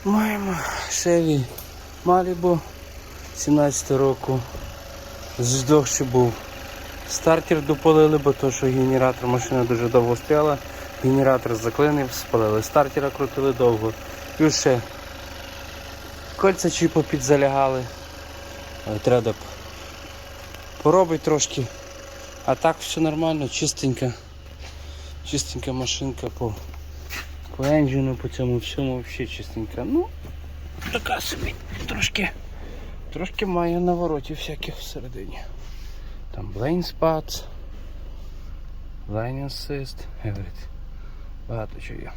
Маємо Chevy Malibu 17 року. Здовше був. Стартер допалили, бо то, що генератор, машина дуже довго стояла. Генератор заклинив, спалили. Стартера крутили довго. Плюс ще кольця чіпо підзалягали. Треба поробити трошки. А так все нормально, чистенька. Чистенька машинка по енджину, по цьому всьому взагалі чистенька. Ну, така собі трошки має наворотів всяких всередині. Там blind spots, line assist, everything. Багато чого є.